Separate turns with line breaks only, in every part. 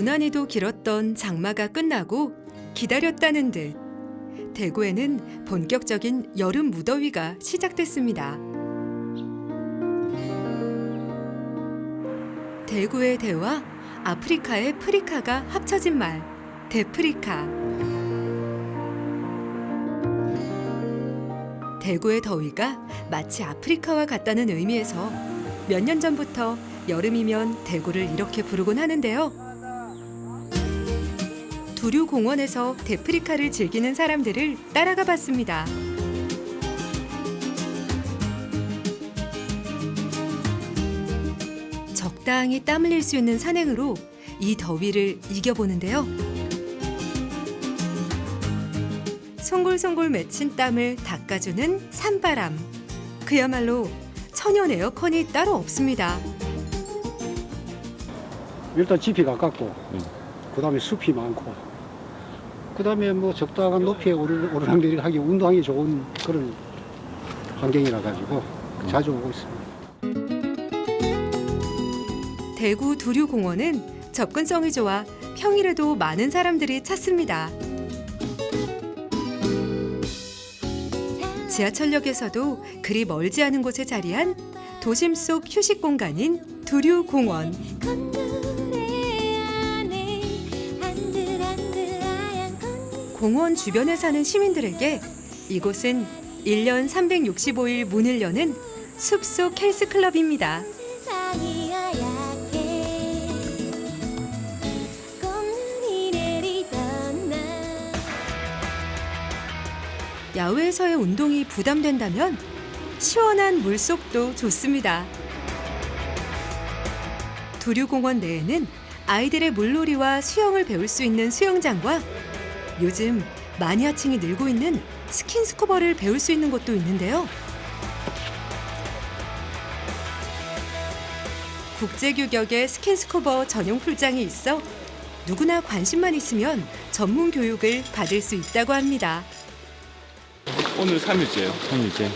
유난히도 길었던 장마가 끝나고 기다렸다는 듯 대구에는 본격적인 여름 무더위가 시작됐습니다. 대구의 대와 아프리카의 프리카가 합쳐진 말, 대프리카. 대구의 더위가 마치 아프리카와 같다는 의미에서 몇 년 전부터 여름이면 대구를 이렇게 부르곤 하는데요. 두류공원에서 대프리카를 즐기는 사람들을 따라가 봤습니다. 적당히 땀 흘릴 수 있는 산행으로 이 더위를 이겨보는데요. 송골송골 맺힌 땀을 닦아주는 산바람. 그야말로 천연 에어컨이 따로 없습니다.
일단 집이 가깝고 그다음에 숲이 많고 그다음에 뭐 적당한 높이에 오르락내리락 하기 운동하기 좋은 그런 환경이라 가지고 자주 오고 있습니다.
대구 두류공원은 접근성이 좋아 평일에도 많은 사람들이 찾습니다. 지하철역에서도 그리 멀지 않은 곳에 자리한 도심 속 휴식 공간인 두류공원. 공원 주변에 사는 시민들에게 이곳은 1년 365일 문을 여는 숲속 헬스클럽입니다. 야외에서의 운동이 부담된다면 시원한 물속도 좋습니다. 두류공원 내에는 아이들의 물놀이와 수영을 배울 수 있는 수영장과 요즘 마니아층이 늘고 있는 스킨스쿠버를 배울 수 있는 곳도 있는데요. 국제규격의 스킨스쿠버 전용 풀장이 있어 누구나 관심만 있으면 전문 교육을 받을 수 있다고 합니다.
오늘 3일째예요.
3일째.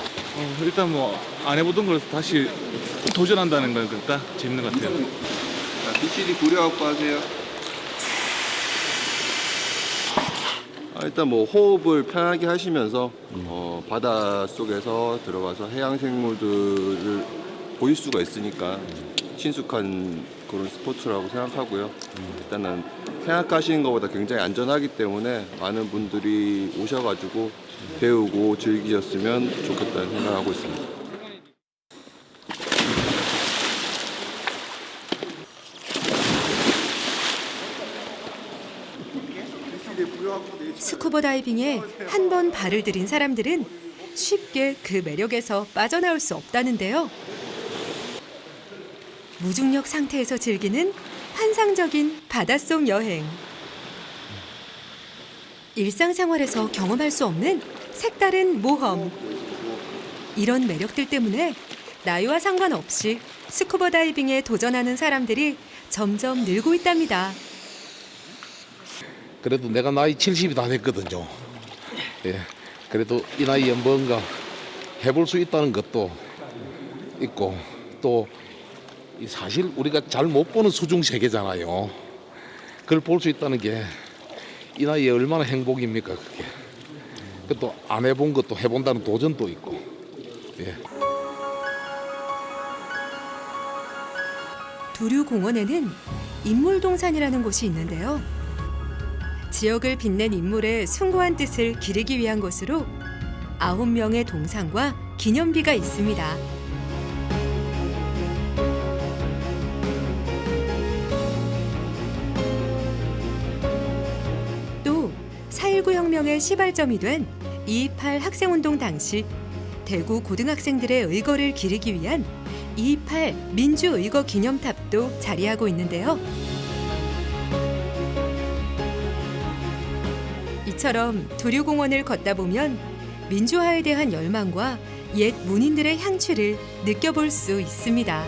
일단 뭐 안 해보던 걸 다시 도전한다는 건 일단 재밌는 것 같아요.
자, BCD 고려학과 하세요. 일단 뭐 호흡을 편하게 하시면서 바다 속에서 들어가서 해양 생물들을 보일 수가 있으니까 친숙한 그런 스포츠라고 생각하고요. 일단은 생각하시는 것보다 굉장히 안전하기 때문에 많은 분들이 오셔가지고 배우고 즐기셨으면 좋겠다는 생각을 하고 있습니다.
스쿠버 다이빙에 한 번 발을 들인 사람들은 쉽게 그 매력에서 빠져나올 수 없다는데요. 무중력 상태에서 즐기는 환상적인 바닷속 여행. 일상생활에서 경험할 수 없는 색다른 모험. 이런 매력들 때문에 나이와 상관없이 스쿠버 다이빙에 도전하는 사람들이 점점 늘고 있답니다.
그래도 내가 나이 70이 다 됐거든요. 예. 그래도 이 나이에 뭔가 해볼 수 있다는 것도 있고 또 사실 우리가 잘 못 보는 수중 세계잖아요. 그걸 볼 수 있다는 게 이 나이에 얼마나 행복입니까 그게. 그것도 안 해본 것도 해본다는 도전도 있고. 예.
두류공원에는 인물동산이라는 곳이 있는데요. 지역을 빛낸 인물의 숭고한 뜻을 기리기 위한 곳으로 9명의 동상과 기념비가 있습니다. 또 4.19 혁명의 시발점이 된 2.28 학생운동 당시 대구 고등학생들의 의거를 기리기 위한 2.28 민주의거 기념탑도 자리하고 있는데요. 이처럼 두류공원을 걷다 보면 민주화에 대한 열망과 옛 문인들의 향취를 느껴볼 수 있습니다.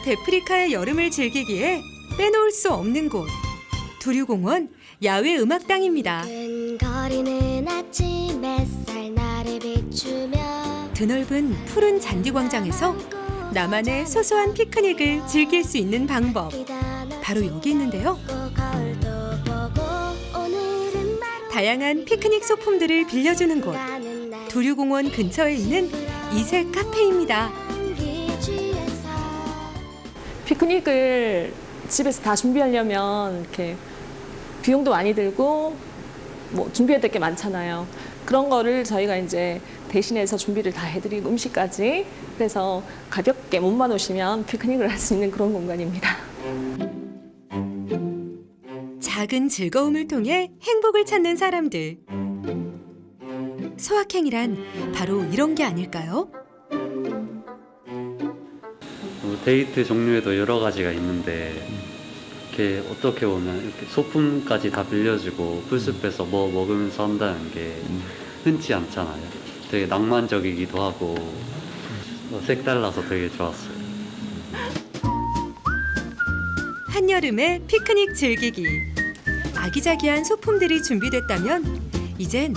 데프리카의 여름을 즐기기에 빼놓을 수 없는 곳. 두류공원 야외 음악당입니다.
거리는 아침 햇살 나를 비추며
드넓은 푸른 잔디광장에서 나만의 소소한 피크닉을 즐길 수 있는 방법. 바로 여기 있는데요.
거울도 보고 오늘은
다양한 피크닉 소품들을 빌려주는 곳. 두류공원 근처에 있는 이색 카페입니다.
피크닉을 집에서 다 준비하려면 이렇게 비용도 많이 들고 뭐 준비해야 될 게 많잖아요. 그런 거를 저희가 이제 대신해서 준비를 다 해드리고 음식까지, 그래서 가볍게 몸만 오시면 피크닉을 할 수 있는 그런 공간입니다.
작은 즐거움을 통해 행복을 찾는 사람들. 소확행이란 바로 이런 게 아닐까요?
데이트 종류에도 여러 가지가 있는데 이렇게 어떻게 보면 이렇게 소품까지 다 빌려주고 풀숲에서 뭐 먹으면서 한다는 게 흔치 않잖아요. 되게 낭만적이기도 하고 색달라서 되게 좋았어요.
한여름에 피크닉 즐기기. 아기자기한 소품들이 준비됐다면 이젠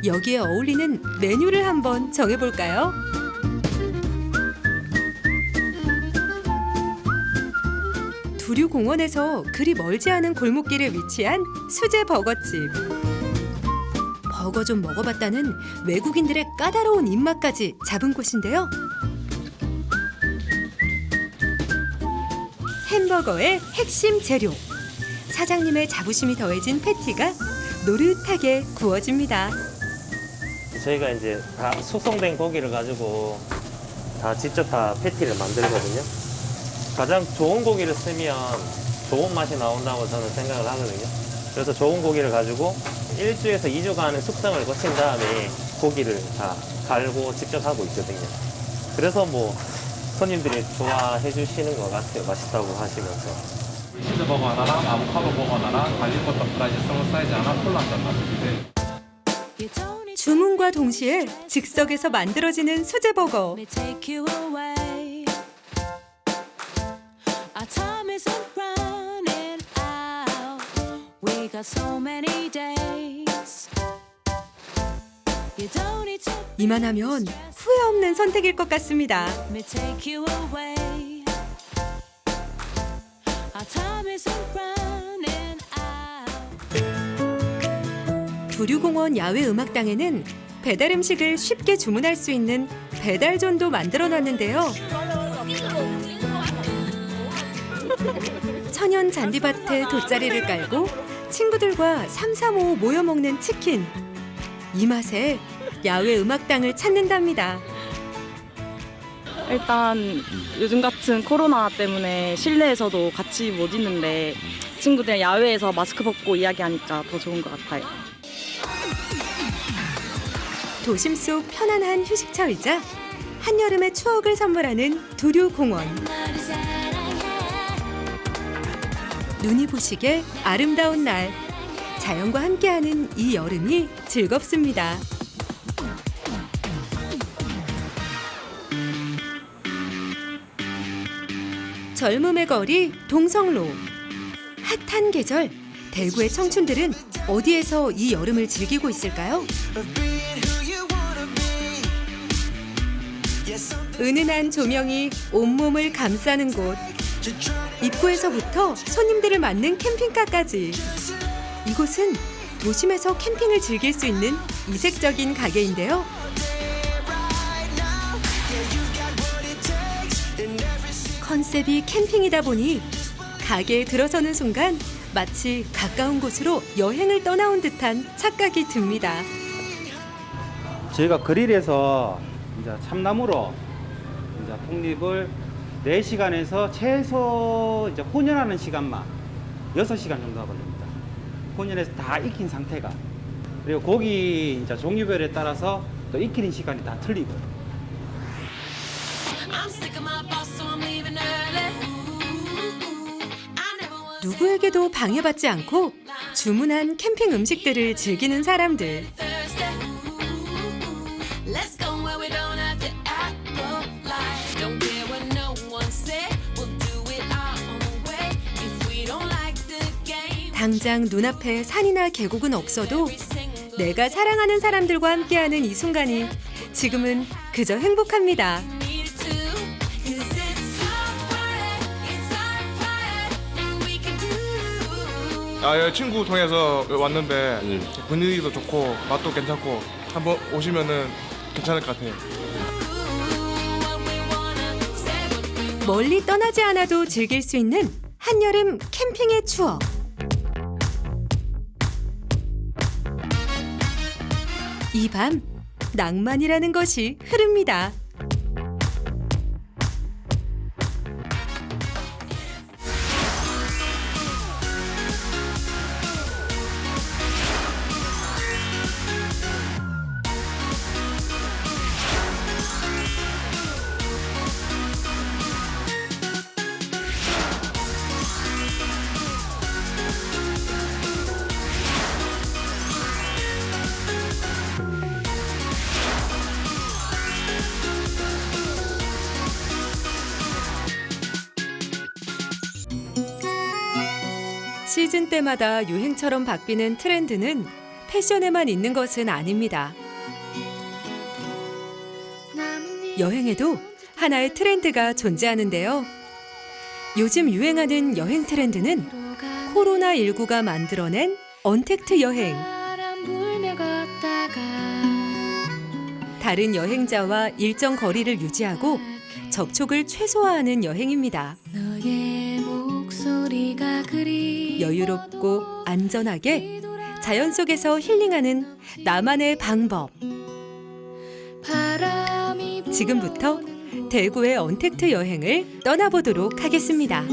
여기에 어울리는 메뉴를 한번 정해볼까요? 두류공원에서 그리 멀지 않은 골목길에 위치한 수제 버거집. 버거 좀 먹어봤다는 외국인들의 까다로운 입맛까지 잡은 곳인데요. 햄버거의 핵심 재료. 사장님의 자부심이 더해진 패티가 노릇하게 구워집니다.
저희가 이제 다 숙성된 고기를 가지고 다 직접 다 패티를 만들거든요. 가장 좋은 고기를 쓰면 좋은 맛이 나온다고 저는 생각을 하거든요. 그래서 좋은 고기를 가지고 1주에서 2주간의 숙성을 거친 다음에 고기를 다 갈고 직접 하고 있거든요. 그래서 뭐 손님들이 좋아해 주시는 것 같아요. 맛있다고 하시면서.
치즈버거 하나랑 아보카도 버거 하나랑 갈릭버터 프라이즈 스몰 사이즈 하나 콜라 한잔 놔주세요.
주문과 동시에 즉석에서 만들어지는 수제 버거. 이만하면 후회 없는 선택일 것 같습니다. 두류공원 야외 음악당에는 배달 음식을 쉽게 주문할 수 있는 배달존도 만들어놨는데요. 천연 잔디밭에 돗자리를 깔고 친구들과 삼삼오오 모여 먹는 치킨. 이 맛에 야외 음악당을 찾는답니다.
일단 요즘 같은 코로나 때문에 실내에서도 같이 못 있는데 친구들 야외에서 마스크 벗고 이야기하니까 더 좋은 것 같아요.
도심 속 편안한 휴식처이자 한여름의 추억을 선물하는 두류공원. 눈이 부시게 아름다운 날, 자연과 함께하는 이 여름이 즐겁습니다. 젊음의 거리 동성로. 핫한 계절, 대구의 청춘들은 어디에서 이 여름을 즐기고 있을까요? 은은한 조명이 온몸을 감싸는 곳. 입구에서부터 손님들을 맞는 캠핑카까지. 이곳은 도심에서 캠핑을 즐길 수 있는 이색적인 가게인데요. 컨셉이 캠핑이다 보니 가게에 들어서는 순간 마치 가까운 곳으로 여행을 떠나온 듯한 착각이 듭니다.
저희가 그릴에서 이제 참나무로 이제 폭립을 4시간에서 최소 이제 혼연하는 시간만 6시간 정도 걸립니다. 혼연해서 다 익힌 상태가. 그리고 고기 이제 종류별에 따라서 또 익히는 시간이 다 틀리고요.
누구에게도 방해받지 않고 주문한 캠핑 음식들을 즐기는 사람들. 당장 눈앞에 산이나 계곡은 없어도 내가 사랑하는 사람들과 함께하는 이 순간이 지금은 그저 행복합니다.
친구 통해서 왔는데 분위기도 좋고 맛도 괜찮고 한번 오시면은 괜찮을 것 같아요.
멀리 떠나지 않아도 즐길 수 있는 한여름 캠핑의 추억. 이 밤 낭만이라는 것이 흐릅니다. 시즌 때마다 유행처럼 바뀌는 트렌드는 패션에만 있는 것은 아닙니다. 여행에도 하나의 트렌드가 존재하는데요. 요즘 유행하는 여행 트렌드는 코로나19가 만들어낸 언택트 여행. 다른 여행자와 일정 거리를 유지하고 접촉을 최소화하는 여행입니다. 여유롭고 안전하게 자연 속에서 힐링하는 나만의 방법. 지금부터 대구의 언택트 여행을 떠나보도록 하겠습니다.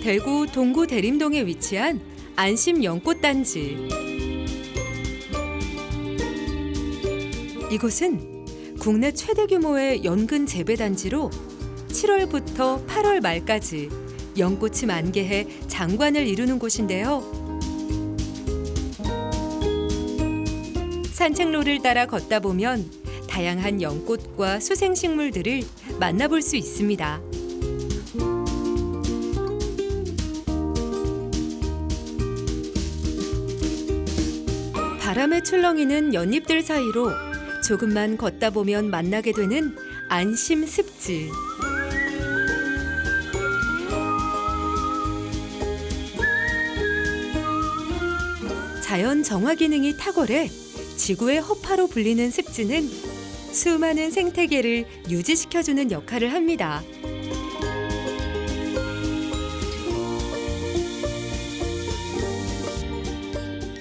대구 동구 대림동에 위치한 안심 연꽃단지. 이곳은 국내 최대 규모의 연근 재배 단지로 7월부터 8월 말까지 연꽃이 만개해 장관을 이루는 곳인데요. 산책로를 따라 걷다 보면 다양한 연꽃과 수생식물들을 만나볼 수 있습니다. 바람에 출렁이는 연잎들 사이로 조금만 걷다 보면 만나게 되는 안심 습지. 자연 정화 기능이 탁월해 지구의 허파로 불리는 습지는 수많은 생태계를 유지시켜주는 역할을 합니다.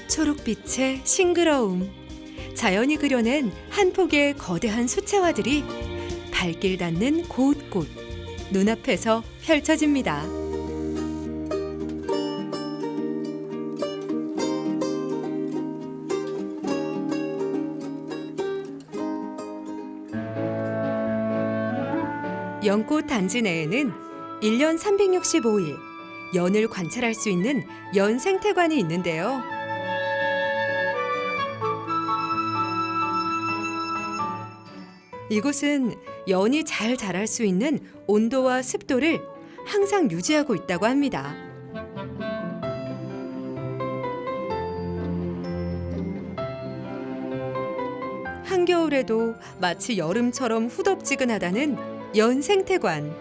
초록빛의 싱그러움. 자연이 그려낸 한 폭의 거대한 수채화들이 발길 닿는 곳곳 눈앞에서 펼쳐집니다. 연꽃 단지 내에는 1년 365일 연을 관찰할 수 있는 연 생태관이 있는데요. 이곳은 연이 잘 자랄 수 있는 온도와 습도를 항상 유지하고 있다고 합니다. 한겨울에도 마치 여름처럼 후덥지근하다는 연 생태관.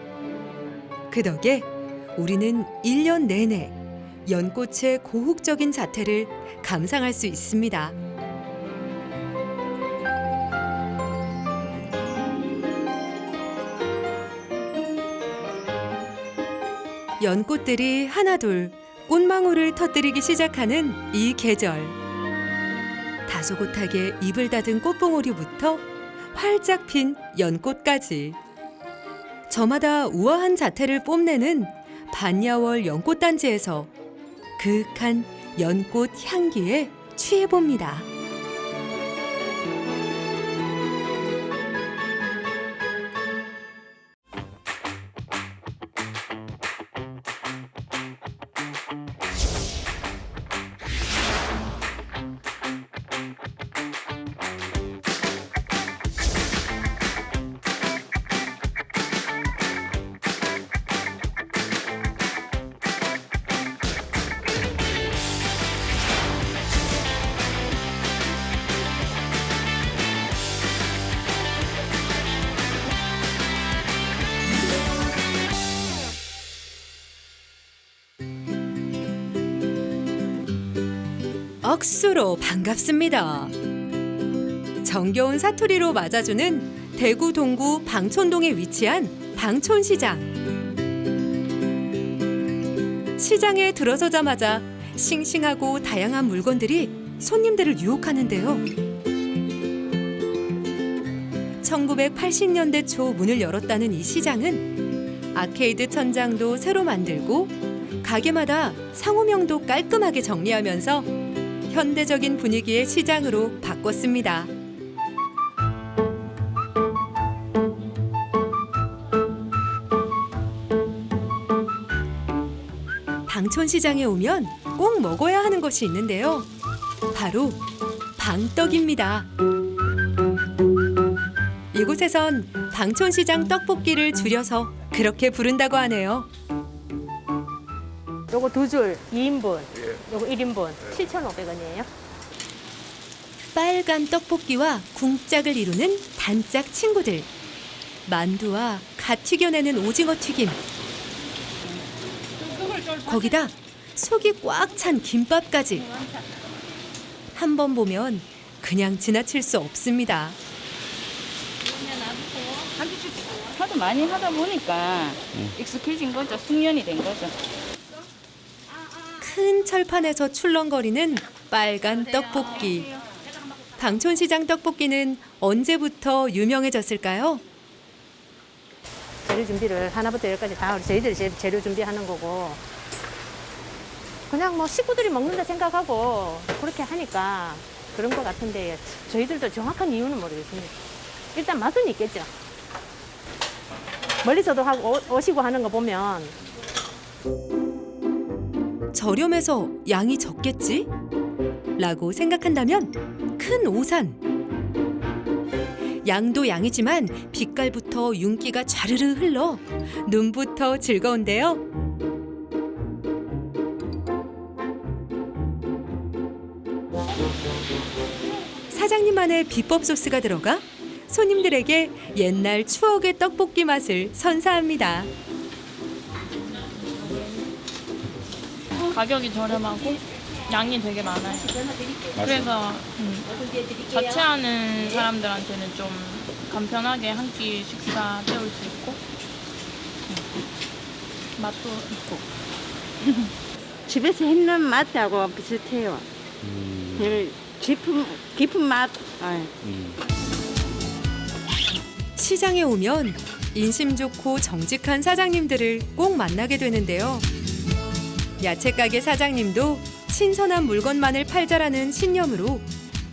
그 덕에 우리는 1년 내내 연꽃의 고혹적인 자태를 감상할 수 있습니다. 연꽃들이 하나둘 꽃망울을 터뜨리기 시작하는 이 계절. 다소곳하게 입을 닫은 꽃봉오리부터 활짝 핀 연꽃까지. 저마다 우아한 자태를 뽐내는 반야월 연꽃단지에서 그윽한 연꽃 향기에 취해봅니다. 억수로 반갑습니다. 정겨운 사투리로 맞아주는 대구 동구 방촌동에 위치한 방촌시장. 시장에 들어서자마자 싱싱하고 다양한 물건들이 손님들을 유혹하는데요. 1980년대 초 문을 열었다는 이 시장은 아케이드 천장도 새로 만들고 가게마다 상호명도 깔끔하게 정리하면서 현대적인 분위기의 시장으로 바꿨습니다. 방촌시장에 오면 꼭 먹어야 하는 것이 있는데요. 바로 방떡입니다. 이곳에선 방촌시장 떡볶이를 줄여서 그렇게 부른다고 하네요.
요거 2줄 2인분, 요거 1인분 7,500원이에요.
빨간 떡볶이와 궁짝을 이루는 단짝 친구들. 만두와 갓 튀겨내는 오징어 튀김. 거기다 속이 꽉 찬 김밥까지. 한 번 보면 그냥 지나칠 수 없습니다.
하도 많이 하다 보니까 익숙해진 거죠. 숙련이 된 거죠.
큰 철판에서 출렁거리는 빨간 떡볶이. 방촌시장 떡볶이는 언제부터 유명해졌을까요?
재료 준비를 하나부터 열까지 다 우리 저희들이 재료 준비하는 거고, 그냥 뭐 식구들이 먹는다 생각하고 그렇게 하니까 그런 것 같은데 저희들도 정확한 이유는 모르겠습니다. 일단 맛은 있겠죠. 멀리서도 하고 오시고 하는 거 보면
저렴해서 양이 적겠지? 라고 생각한다면 큰 오산. 양도 양이지만 빛깔부터 윤기가 좌르르 흘러 눈부터 즐거운데요. 사장님만의 비법 소스가 들어가 손님들에게 옛날 추억의 떡볶이 맛을 선사합니다.
가격이 저렴하고 양이 되게 많아요. 그래서 자취하는 사람들한테는 좀 간편하게 한 끼 식사 때울 수 있고 맛도 있고.
집에서 했는 맛하고 비슷해요. 깊은 맛.
시장에 오면 인심 좋고 정직한 사장님들을 꼭 만나게 되는데요. 야채 가게 사장님도 신선한 물건만을 팔자라는 신념으로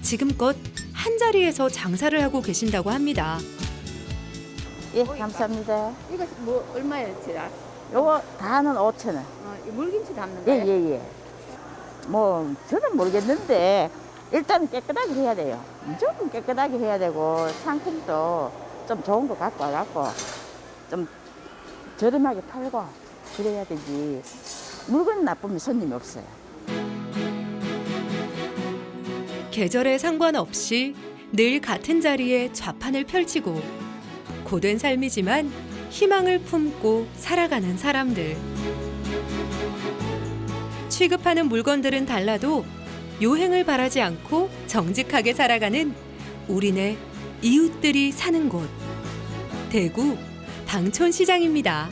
지금껏 한자리에서 장사를 하고 계신다고 합니다.
예, 감사합니다.
이거 뭐 얼마였지?
요거 다는 5,000원.
물김치 담는
예,
거예요?
예, 예. 뭐 저는 모르겠는데 일단 깨끗하게 해야 돼요. 무조건 깨끗하게 해야 되고 상품도 좀 좋은 거 갖고 와갖고 좀 저렴하게 팔고 그래야 되지. 물건 나쁘면 손님이 없어요.
계절에 상관없이 늘 같은 자리에 좌판을 펼치고 고된 삶이지만 희망을 품고 살아가는 사람들. 취급하는 물건들은 달라도 요행을 바라지 않고 정직하게 살아가는 우리네 이웃들이 사는 곳. 대구 방촌시장입니다.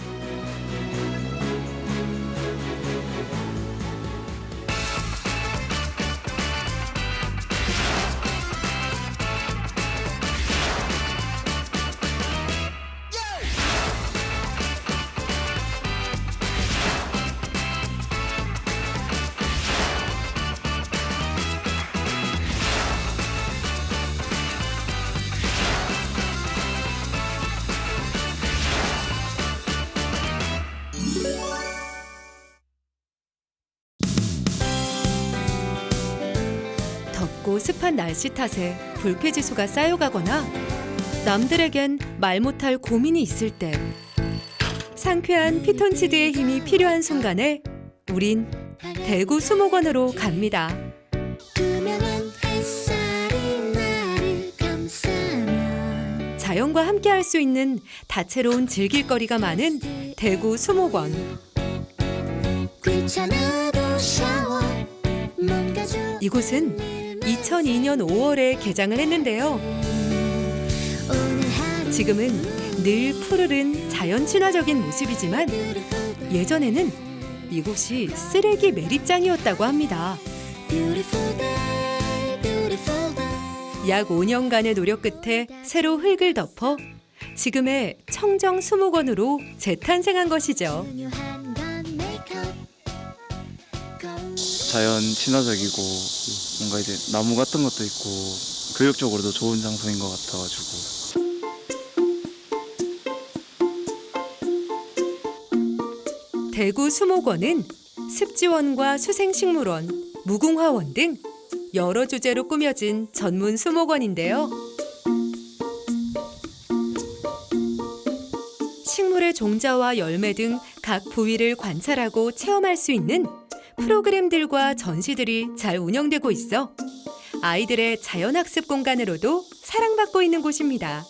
덥고 습한 날씨 탓에 불쾌지수가 쌓여가거나 남들에겐 말 못할 고민이 있을 때 상쾌한 피톤치드의 힘이 필요한 순간에 우린 대구 수목원으로 갑니다.
투명한 햇살이 나를 감싸면
자연과 함께할 수 있는 다채로운 즐길거리가 많은 대구 수목원.
귀찮아도 샤워 뭔가
이곳은 2002년 5월에 개장을 했는데요. 지금은 늘 푸르른 자연 친화적인 모습이지만 예전에는 이곳이 쓰레기 매립장이었다고 합니다. 약 5년간의 노력 끝에 새로 흙을 덮어 지금의 청정 수목원으로 재탄생한 것이죠.
자연 친화적이고 뭔가 이제 나무 같은 것도 있고 교육적으로도 좋은 장소인 것 같아가지고.
대구 수목원은 습지원과 수생식물원, 무궁화원 등 여러 주제로 꾸며진 전문 수목원인데요. 식물의 종자와 열매 등 각 부위를 관찰하고 체험할 수 있는 프로그램들과 전시들이 잘 운영되고 있어 아이들의 자연학습 공간으로도 사랑받고 있는 곳입니다.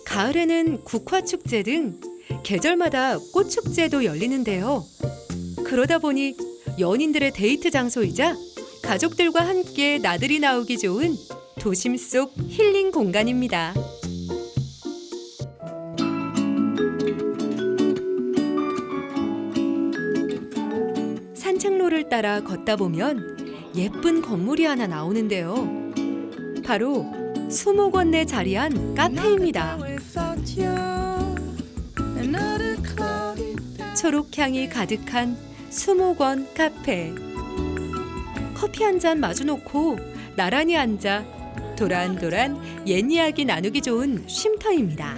가을에는 국화축제 등 계절마다 꽃축제도 열리는데요. 그러다 보니 연인들의 데이트 장소이자 가족들과 함께 나들이 나오기 좋은 도심 속 힐링 공간입니다. 산책로를 따라 걷다 보면 예쁜 건물이 하나 나오는데요. 바로 수목원 내 자리한 카페입니다. 초록향이 가득한 수목원 카페. 커피 한 잔 마주놓고 나란히 앉아 도란도란 옛 이야기 나누기 좋은 쉼터입니다.